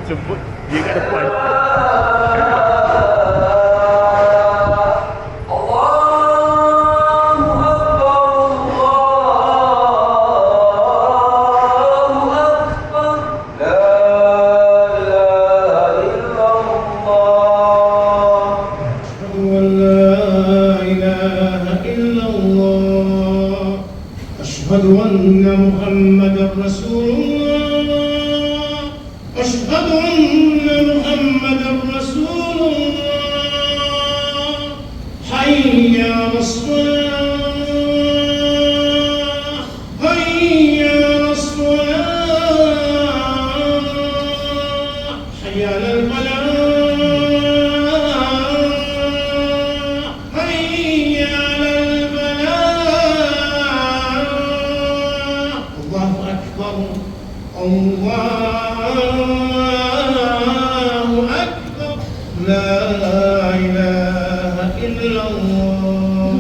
sebut dia kat depan. أشهد أن محمدا رسول الله أشهد أن محمدا رسول الله حي على الصلاة حي على الصلاة حي على الفلاح حي على الفلاح الله أكبر الله أكبر لا إله إلا الله.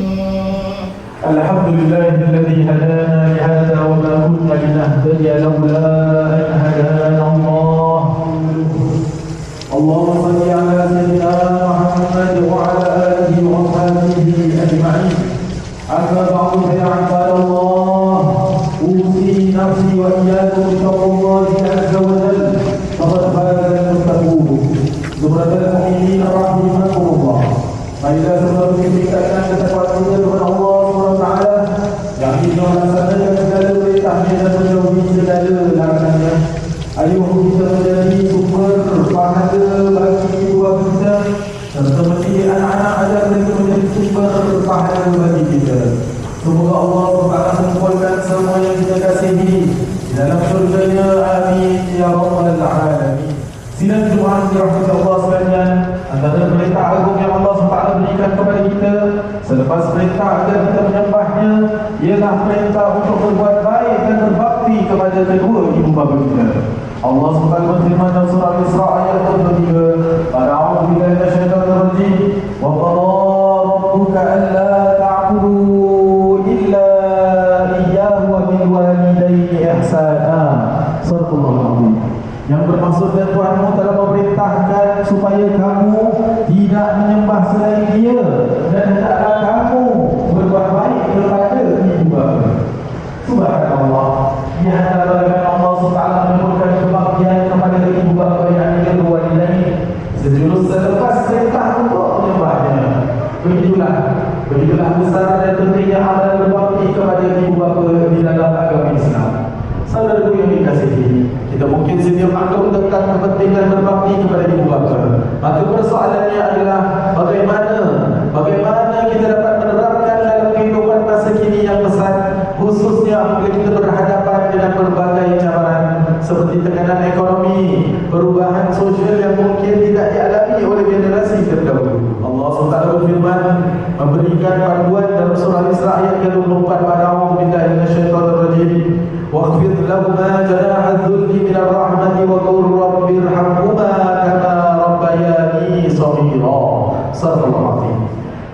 الحمد لله الذي هدانا لهذا وما كنا لنهتدي لولا أن هدانا الله. اللهم صل على سيدنا محمد وعلى آله وصحبه أجمعين. أما بعد فيا عباد الله، أوصي نفسي وإياكم بتقوى الله عز وجل، فقد فاز المتقون. زمرة المؤمنين رحمكم الله. فإذا سبب ketika kepada Allah SWT yang ini melaksanakan segala perintahnya dan menjauhi segala larangannya. Ayo kita menjadi sumber pahala bagi kedua kita, serta mendidik anak-anak agar mereka menjadi sumber pahala bagi kita. Semoga Allah SWT mengumpulkan semua yang kita kasihi di dalam surganya. Amin ya rabbal alamin. Sidang Jumaat dirahmati Allah sekalian, antara perintah agung yang Allah SWT berikan kepada kita selepas perintah agar kita menyembahnya ialah perintah untuk berbuat baik dan berbakti kepada kedua ibu bapa kita. Allah SWT berfirman dalam surah Al-Isra ayat 23, A'udzu billahi minasyaitonir rajim, wa qada rabbuka alla ta'budu illa iyyahu wa bil walidayni ihsana. Sadaqallahul azim. Yang bermaksud dan Tuhanmu telah memerintahkan supaya kamu tidak menyembah selain Dia, dan hendaklah kamu berbuat baik kepada ibu bapa. Subhanallah. Di antara Allah SWT menyebutkan kebaktian kepada ibu bapa yang kedua ini sejurus selepas perintah untuk menyembahnya. Begitulah besar dan pentingnya amalan berbakti kepada ibu bapa di dalam agama Islam. Saudaraku yang dikasihi, kita mungkin sedia maklum tentang kepentingan berbakti kepada ibu bapa. Maka persoalannya adalah bagaimana kita dapat menerapkan dalam kehidupan masa kini yang besar, khususnya apabila kita berhadapan dengan berbagai cabaran seperti tekanan ekonomi, perubahan sosial yang mungkin tidak dialami oleh generasi terdahulu. Allah SWT berfirman memberikan panduan dalam surah Al-Isra ayat ke-24, A'udzu billahi minasyaitonir rajim, waqfid lahuma janaha dzulli minar rahmati wa qur rabbirhamhuma kama rabbayani shaghira. Sadaqallahul azim.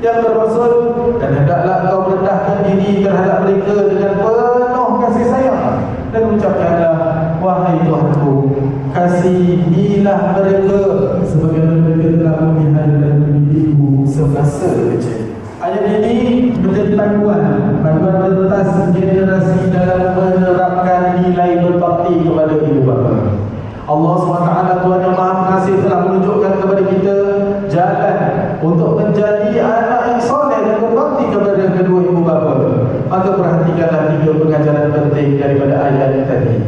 Yang bermaksud, dan hendaklah kau merendahkan diri terhadap mereka dengan penuh kasih sayang dan ucapkanlah, wahai Tuhanku, kasihilah mereka sebagaimana mereka telah memelihara dan mendidikku semasa kecil. Ayat ini menjadi panduan lintas generasi dalam menerapkan nilai berbakti kepada ibu bapa. Allah SWT Tuhan yang Maha Pengasih telah menunjukkan kepada kita jalan untuk menjadi anak yang soleh dan berbakti kepada kedua ibu bapa. Maka perhatikanlah 3 pengajaran penting daripada ayat tadi.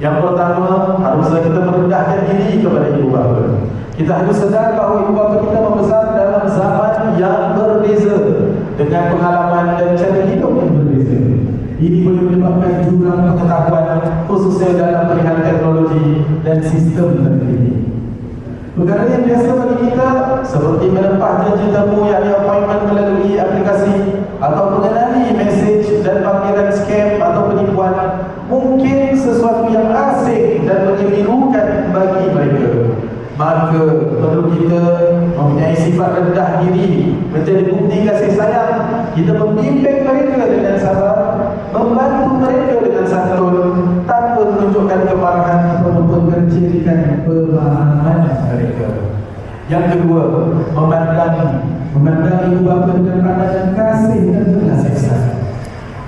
Yang pertama, haruslah kita merendahkan diri kepada ibu bapa. Kita harus sedar bahawa ibu bapa kita membesar dalam zaman yang berbeza, dengan pengalaman dan cara hidup yang berbeza. Ini boleh menyebabkan jurang pengetahuan, khususnya dalam perihal teknologi dan sistem terkini. Perkara yang biasa bagi kita seperti menempah janji temu, yakni appointment melalui aplikasi, atau mengenali mesej dan panggilan scam atau penipuan, mungkin sesuatu yang asing dan mengelirukan bagi mereka. Maka perlu kita mempunyai sifat rendah diri, menjadi bukti kasih sayang. Kita membimbing mereka dengan sabar, membantu mereka dengan santun, tanpa menunjukkan kemarahan atau memperkecilkan pemahaman mereka. Yang kedua, memandang ibu bapa dengan pandangan kasih dan kasih sayang.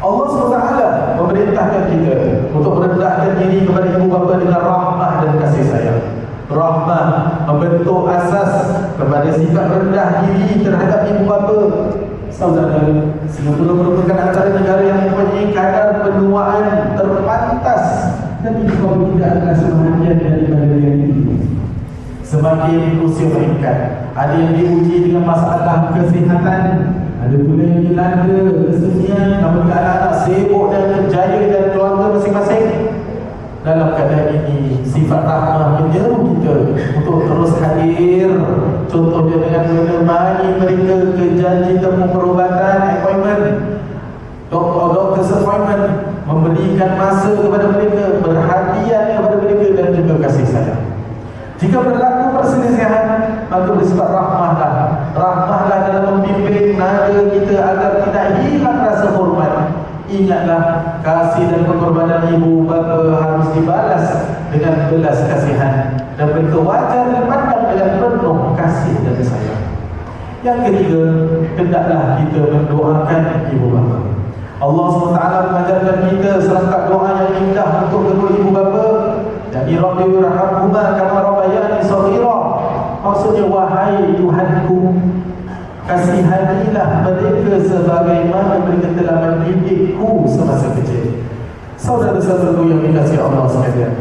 Allah SWT memerintahkan kita untuk merendahkan diri kepada ibu bapa dengan rahmah dan kasih sayang. Rahmah membentuk asas kepada sifat rendah diri terhadap ibu bapa. Saudara, Singapura merupakan antara negara yang mempunyai kadar penuaan terpantas, dan ibu bapa tidak adalah sebahagian daripada ini. Semakin usia meningkat, ada yang diuji dengan masalah kesihatan, ada pula yang dilanda kesunyian, namun anak-anak sibuk dan berjaya dan keluarga masing-masing. Dalam keadaan ini, sifat rahmah menyeru kita untuk terus hadir. Contohnya dengan menemani mereka ke janji temu perubatan, appointment, doctor's appointment, memberikan masa kepada mereka, perhatian kepada mereka dan juga kasih sayang. Jika berlaku perselisihan, maka bersifat rahmahlah. Rahmahlah dalam membimbing nada kita agar tidak hilang rasa hormat. Ingatlah, kasih dan pengorbanan ibu bapa harus dibalas dengan belas kasihan, dan mereka wajar dipandang dengan penuh kasih dan sayang. Yang ketiga, hendaklah kita mendoakan ibu bapa. Allah SWT mengajarkan kita serangkap doa yang indah untuk kedua ibu bapa. Jadi Rabbi rahmahumma kama rabbayani shaghira. Maksudnya, wahai Tuhanku, kasihanilah mereka sebagaimana mereka telah mendidikku semasa kecil. Saudara-saudaraku yang dikasihi Allah sekalian,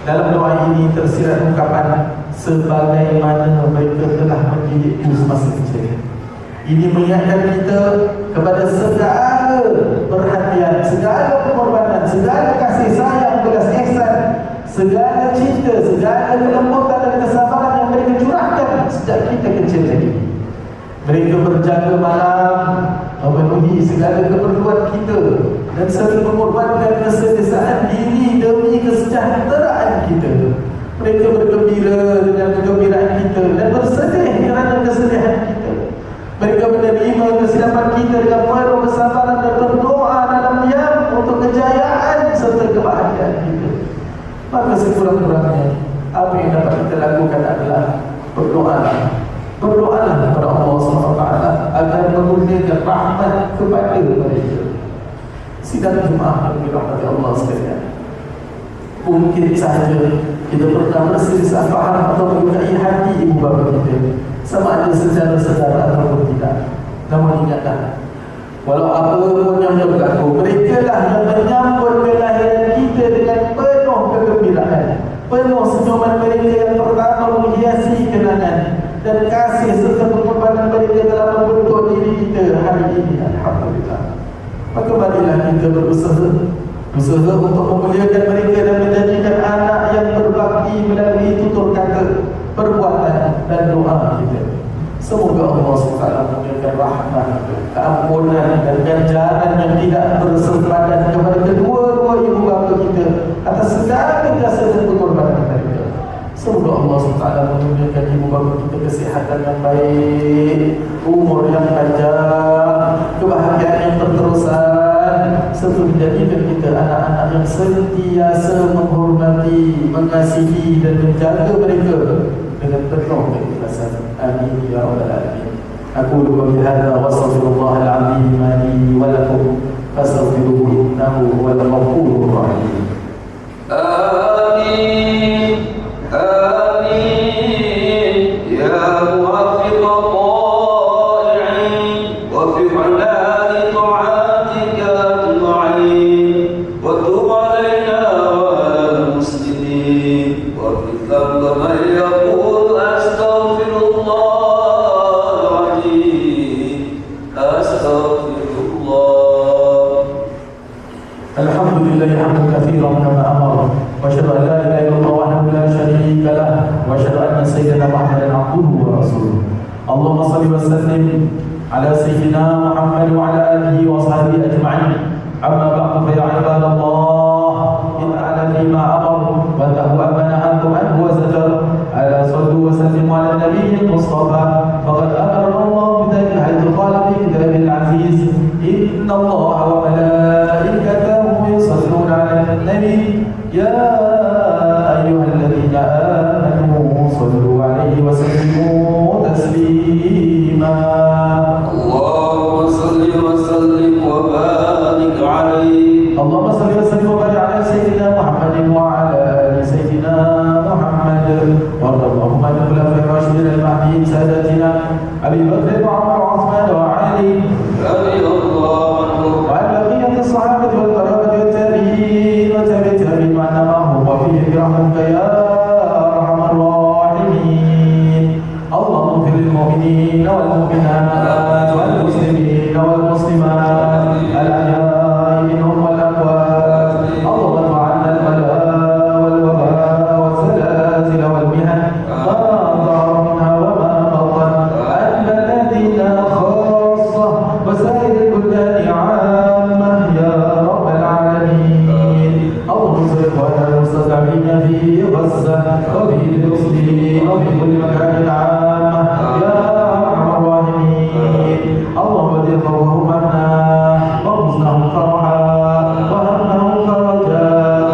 dalam doa ini tersirat ungkapan sebagaimana mereka telah mendidikku semasa kecil. Ini mengingatkan kita kepada segala perhatian, segala pengorbanan, segala kasih sayang, belas ihsan, segala cinta, segala kelembutan dan kesabaran yang mereka curahkan sejak kita kecil lagi. Mereka berjaga malam, memenuhi segala keperluan kita, dan sering mengorbankan kesedesaan diri demi kesejahteraan kita. Mereka bergembira dengan kegembiraan kita dan bersedih kerana kesedihan kita. Mereka menerima kesilapan kita dengan penuh kesabaran dan berdoa dalam diam untuk kejayaan serta kebahagiaan kita. Maka sekurang-kurangnya, apa yang dapat kita lakukan adalah berdoalah. Berdoalah kepada Allah SWT agar menurunkan rahmat kepada mereka. Sidang Jumaat yang dirahmati Allah sekalian, mungkin sahaja kita pernah berselisih faham atau melukai hati ibu bapa kita, sama ada secara sedar ataupun tidak. Namun ingatlah, walau apa pun yang berlaku, mereka lah yang menyambut kelahiran kita dengan penuh kegembiraan, penuh senyuman mereka yang pertama menghiasi kenangan, dan kasih serta pengorbanan mereka dalam membentuk diri kita hari ini. Alhamdulillah. Maka marilah kita berusaha untuk memuliakan mereka dan menjadikan anak yang berbakti melalui tutur kata, perbuatan dan doa kita. Semoga Allah SWT memberikan rahmat, keampunan dan ganjaran yang tidak bersempadan kepada kedua-dua ibu bapa kita atas segala jasa dan pengorbanan mereka. Semoga Allah SWT memberikan ibu bapa kita kesihatan yang baik, umur yang panjang, kebahagiaan yang berterusan, serta menjadikan kita anak-anak yang sentiasa menghormati, mengasihi dan menjaga mereka dengan penuh keikhlasan. Amin ya rabbal alamin. Aqulu qawli hadza wa astaghfirullahal azim li wa lakum fastaghfiruhu innahu huwal ghafurur rahim. Amin. آمين يا موفق الطائعين وفق على طاعاتك أجمعين وتب علينا وعلى المسلمين وفي ذنب من يقول أستغفر الله العظيم أستغفر الله. الحمد لله حمدا كثيرا كما أمر، وأشهد أن لا إله إلا الله وحده لا شريك له، وأشهد أن سيدنا محمدا عبده ورسوله. اللهم صل وسلم على سيدنا محمد وعلى آله وصحبه أجمعين. أما بعد فيا عباد الله، إن أعلى ما أمر وانتهوا أما نهاكم عنه وزجر. ألا صلوا وسلموا على النبي المصطفى، فقد أمرنا الله بذلك حيث قال في كتابه العزيز: إن الله وملائكته يصلون على النبي يا أيها الذين آمنوا أرحم الراحمين. اللهم اغفر للمؤمنين والمؤمنات والمسلمين والمسلمات الأحياء منهم والأموات. اللهم ارفع عنا البلاء والوباء والزلازل والمحن ما ظهر منها وما بطن، عن بلدنا خاصة وسائر البلدان عامة يا رب العالمين. اللهم انصر إخواننا المستضعفين في غزة وفي فلسطين وفي كل مكان عامة يا أرحم الراحمين. اللهم بدل خوفهم عنا وارزقهم فرحا وهمهم فرجا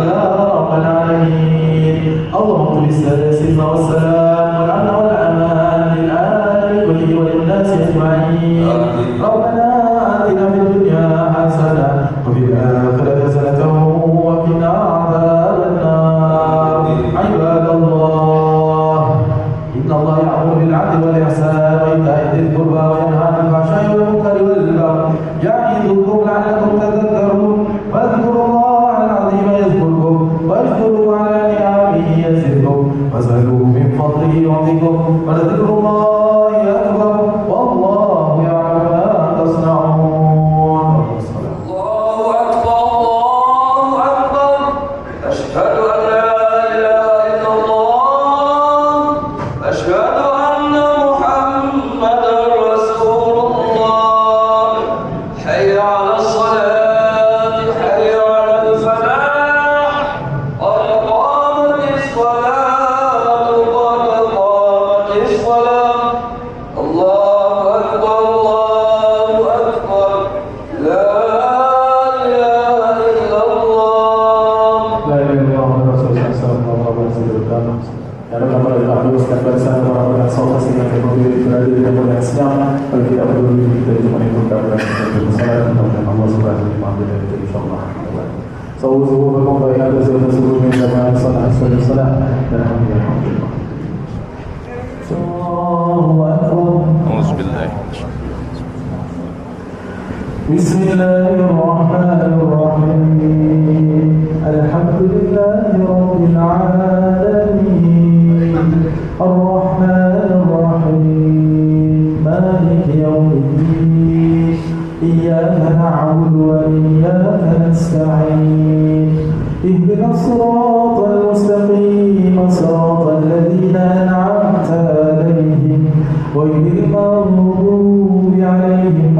يا رب العالمين. اللهم اطلب السلام والسلام والأمن والأمان للآل كله وللناس أجمعين. ربنا آتنا في الدنيا حسنة وفي الآخرة حسنة وقنا عذاب النار. عباد الله، إن الله يأمر بالعدل والإحسان وإيتاء ذي القربى وينهى عن الفحشاء والمنكر والبغي يعظكم لعلكم تذكرون. فاذكروا الله العظيم يذكركم واشكروا على نعمه يزدكم واسألوه من فضله يعطيكم ولذكر الله أكبر والله يعلم ما تصنعون. الله أكبر الله أكبر. أشهد أن لا إله إلا الله. أشهد أن محمدا رسول الله. حي على الصلاة حي على الفلاح. قد قامت الصلاة قد قامت الصلاة. الله أكبر الله أكبر. لا إله إلا الله. La ilaha illallah Rasulullah sallallahu alaihi wasallam. Dalam nama Allah Tuhan bersama orang-orang soleh sehingga kita berada di dalam Islam. Kalau tidak peduli kita cuma ikutkan salat kepada Allah Subhanahu wa taala insyaallah. Sawu-sawu berkongkol ada sesuatu yang dapat salat dan alhamdulillah. Allahu akbar. Auzubillah. Bismillahirrahmanirrahim. Alhamdulillahi rabbil alamin. Ar-Rahmanir Rahim. Maliki yawmiddin. Iyyaka na'budu wa iyyaka nasta'in. Ihdinas siratal mustaqim, siratal ladzina an'amta 'alaihim ghairil maghdubi 'alaihim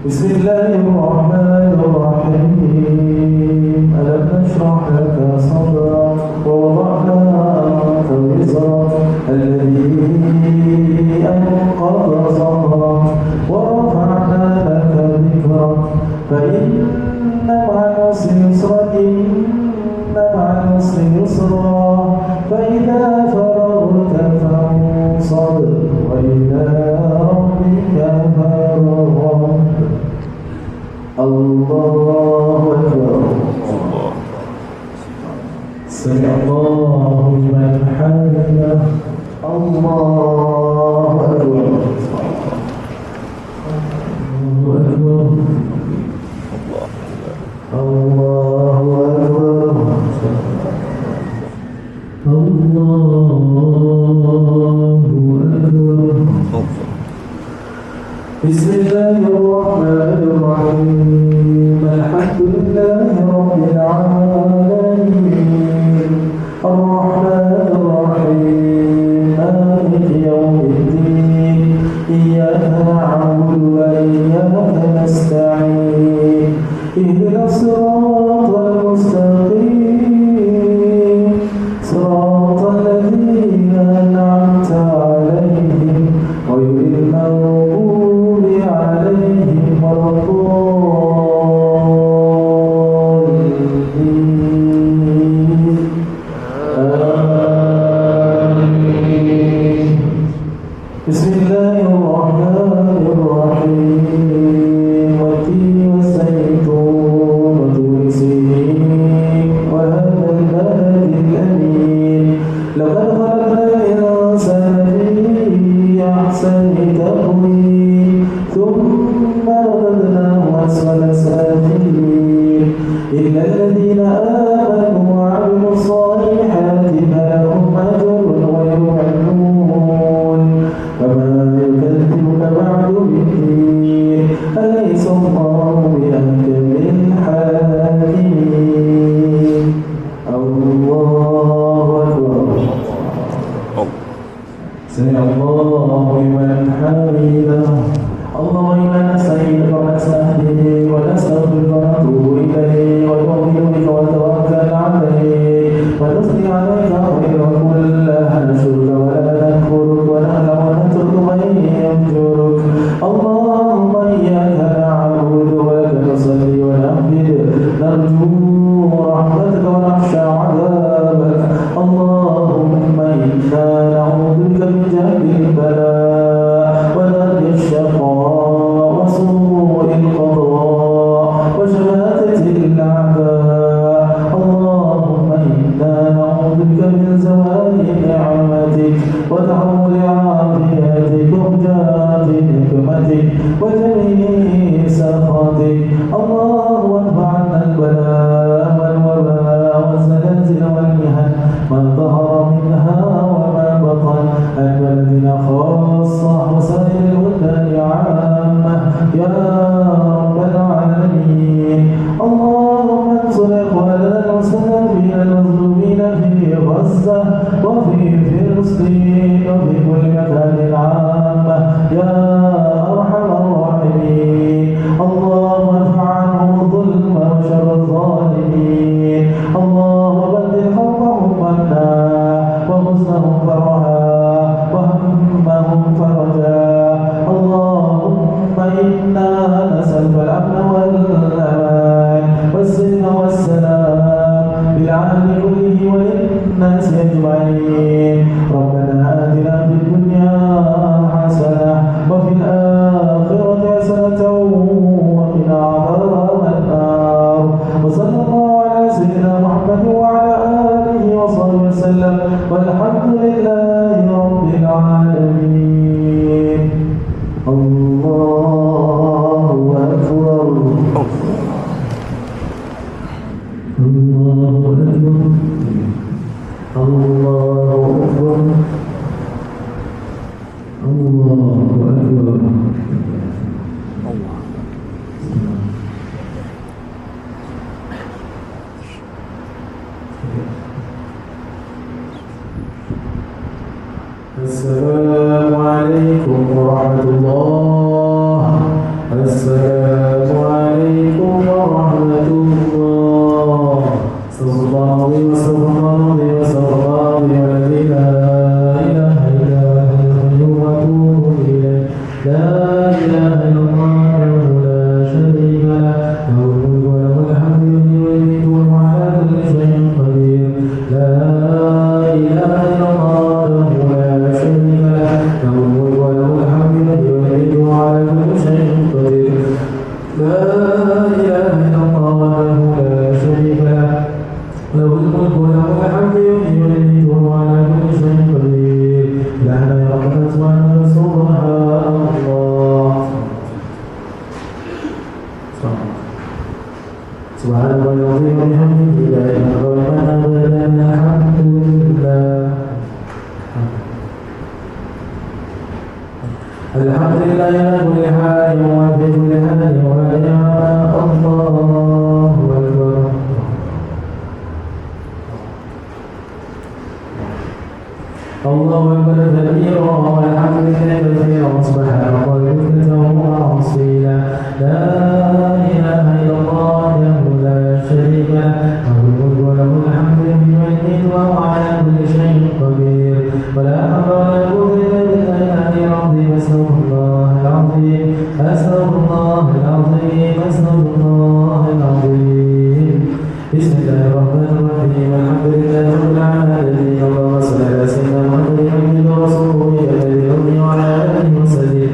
Bismillahirrahmanirrahim. Alam nashrah laka sadrak wa wada'na anka wizrak alladhi anqadha dhahrak wa rafa'na laka dhikrak fa inna ma'al usri yusra inna ma'al usri yusra fa idha faragta fansab wa ila rabbika farghab. Allahu Akbar. Sami Allahu liman hamidah. Allahu Akbar. Allahu Akbar. Allahu Akbar. Allahu Akbar. Bismillahirrahmanirrahim. Alhamdulillahi rabbil alamin. Ar-Rahmanir Rahim. Maliki yawmiddin. Iyyaka na'budu wa iyyaka nasta'in. Ihdinas siratal mustaqim. Siratal ladzina an'amta 'alaihim ghairil maghdubi 'alaihim waladdallin. Amin. Bismillahirrahmanirrahim. Wat-tini waz-zaytun wa turi sinin wa hadzal baladil amin. Laqad khalaqnal insana fi ahsani أحسن تقويم ثم رددناه أسفل سافلين إلا الذين آمنوا وعملوا الصالحات فلهم أجر غير ممنون وما يكذبك بعد بالدين أليس الله بأحكم الحاكمين الله أكبر سمع الله لمن حمده اللهم إنا نستعينك ونستهديك ونستغفرك ونتوب إليك ونؤمن بك ونتوكل عليك ونثني عليك خير كلها نشكرك ولا نكفرك ونعلم ونترك من يفجرك اللهم إياك نعبد ولك نصلي ونعبد نرجو رحمتك ونخشى عذابك اللهم إنا نعوذ بك من جهل البلاء ودرك الشقاء وسوء القضاء وشماتة الأعداء اللهم إنا نعوذ بك من زوال نعمتك وتحول عافيتك وفجاءة نقمتك وجميع سخطك اللهم ادفع عنا البلاء والوباء والزلازل والمحن ما ظهر منها وما بطن عن بلدنا خاصة وسائر البلدان عامة يا رب العالمين اللهم انصر إخواننا المسلمين المظلومين في غزة وفي فلسطين وفي كل مكان عامة يا أرحم الراحمين اللهم ارفع عنهم الظلم وشر الظالمين اللهم بدل خوفهم منا وحزنهم فرحا وهمهم فرجا اللهم إنا نسألك الأمن والأمان والسلم والسلام بالعالم كله وللناس أجمعين ربنا آتنا في الدنيا حسنة وفي الآخرة حسنة وقنا عذاب النار وصلى الله على سيدنا محمد وعلى آله وصحبه وسلم والحمد لله رب العالمين الله أكبر الله أكبر الله أكبر الله أكبر السلام عليكم ورحمة الله السلام عليكم ورحمة الله صلى الله عليه وسلم والذي لا إله إلا هو الحي وأتوب إليه لا إله إلا الله لا شريك له له الملك وله الحمد يحيي ويميت وهو على كل شيء قدير لا إله إلا الله لا شريك له له الملك وله الحمد يحيي ويميت وهو على كل شيء قدير لا إله إلا الله لا شريك له له الملك وله الحمد يحيي ويميت وهو على كل شيء قدير لا إله إلا الله سبحانه سبحان الله سبحان الله العظيم وبحمده لا إله إلا الله الحمد لله الحمد لله على كل حال وفي كل حال ولا الله أكبر الله أكبر كبيرا والحمد لله كثيرا سبحان الله بكرة وأصيلا لا إله إلا الله وحده لا شريك له له الملك وله الحمد يحيي وهو على كل شيء قدير ولا حول ولا قوة إلا بالله العلي العظيم أستغفر الله العظيم أستغفر الله العظيم أستغفر الله العظيم بسم الله الرحمن الرحيم الحمد لله رب العالمين اللهم صل على سيدنا محمد النبي ورسوله الذي يرضي وعلى آله وسلم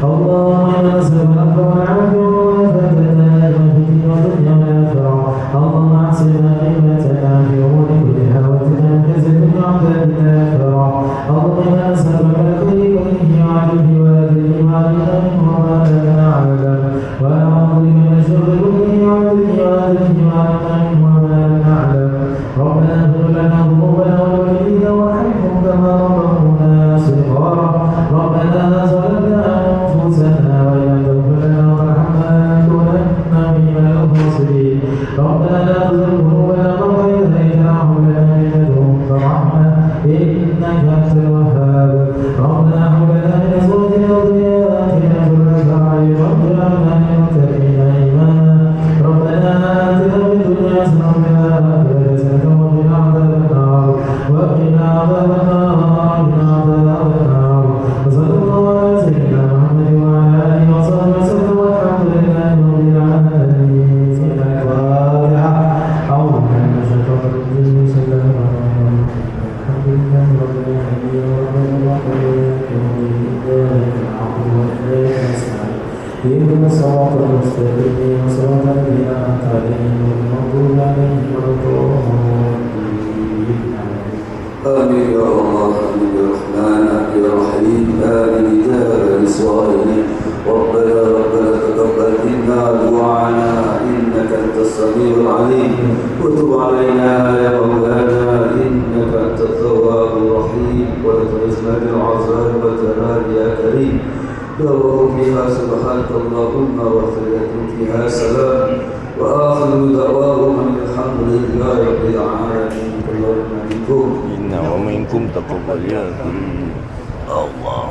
اللهم إنا نسألك العفو والعافية والعافية الدائمة في الدين والدنيا والآخرة اللهم أحسن عاقبتنا في أمور كلها واتنا من خزي الدنيا وعذاب الآخرة اللهم إنا نسألك الخير كله وعاجله اهدنا الصراط المستقيم صراط الذين أنعمت عليهم غير المغضوب عليهم ولا الضالين آمين يا الله آمين يا رحمن يا رحيم آمين يا بني إسرائيل ربنا تقبل منا دعاءنا إنك أنت السميع العليم وتب علينا يا مولانا إنك أنت التواب الرحيم وتعزنا بالعذاب والجلال يا كريم دعوهم فيها سبحانك اللهم وخيرتهم فيها سلام وآخر دعواهم أن الحمد لله رب العالمين اللهم منكم إنا ومنكم تقبل يا كريم الله